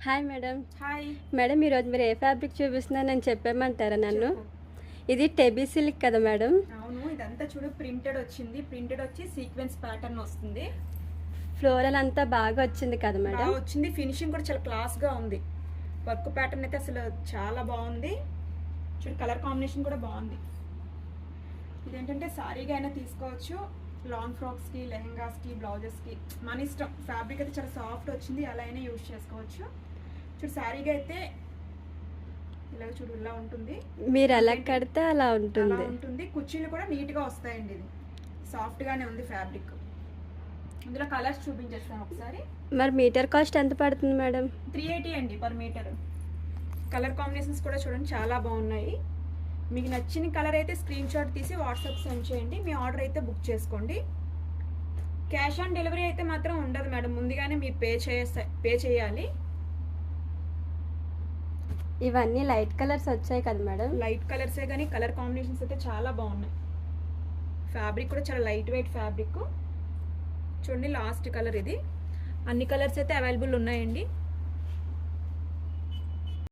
Hi madam. Hi madam, ఈరోజు మీరు ఏ fabric చూపిస్తున్నారని చెప్పేమంటారా నన్ను? ఇది టెబీ సిల్క్ కదా మేడం? అవును, ఇదంతా చూడు ప్రింటెడ్ వచ్చింది. ప్రింటెడ్ వచ్చి సీక్వెన్స్ ప్యాటర్న్ వస్తుంది. ఫ్లోరల్ అంతా బాగా వచ్చింది కదా మేడం? బాగా వచ్చింది. ఫినిషింగ్ కూడా చాలా క్లాస్ గా ఉంది. వర్క్ ప్యాటర్న్ అయితే అసలు చాలా బాగుంది. చూడు కలర్ కాంబినేషన్ కూడా బాగుంది. ఇదేంటంటే సారీగా అయినా తీసుకోవచ్చు, లాంగ్ ఫ్రాక్స్ కి, లెహెంగాస్ కి, బ్లౌజెస్ కి మన ఇష్టం. ఫ్యాబ్రిక్ అయితే చాలా సాఫ్ట్ వచ్చింది, అలా అయినా యూజ్ చేసుకోవచ్చు. చూడు సారీగా అయితే ఇలా చూడు ఇలా ఉంటుంది. మీరు ఎలా కడితే అలా అలా ఉంటుంది. ఉంటుంది. కుర్చీలు కూడా నీట్ గా వస్తాయండి. ఇది సాఫ్ట్ గానే ఉంది ఫ్యాబ్రిక్. ఇందులో కలర్స్ చూపించేస్తాను ఒకసారి. మరి మీటర్ కాస్ట్ ఎంత పడుతుంది మేడం? 380 అండి పర్ మీటర్. కలర్ కాంబినేషన్స్ కూడా చూడండి చాలా బాగున్నాయి. మీకు నచ్చిన కలర్ అయితే స్క్రీన్ షాట్ తీసి వాట్సాప్ సెండ్ చేయండి. మీ ఆర్డర్ అయితే బుక్ చేసుకోండి. క్యాష్ ఆన్ డెలివరీ అయితే మాత్రం ఉండదు మేడం, ముందుగానే మీరు పే చేయాలి. ఇవన్నీ లైట్ కలర్స్ వచ్చాయి కదా మేడం? లైట్ కలర్సే కానీ కలర్ కాంబినేషన్స్ అయితే చాలా బాగున్నాయి. ఫ్యాబ్రిక్ కూడా చాలా లైట్ వెయిట్ ఫ్యాబ్రిక్. చూడండి లాస్ట్ కలర్ ఇది. అన్ని కలర్స్ అయితే అవైలబుల్ ఉన్నాయండి.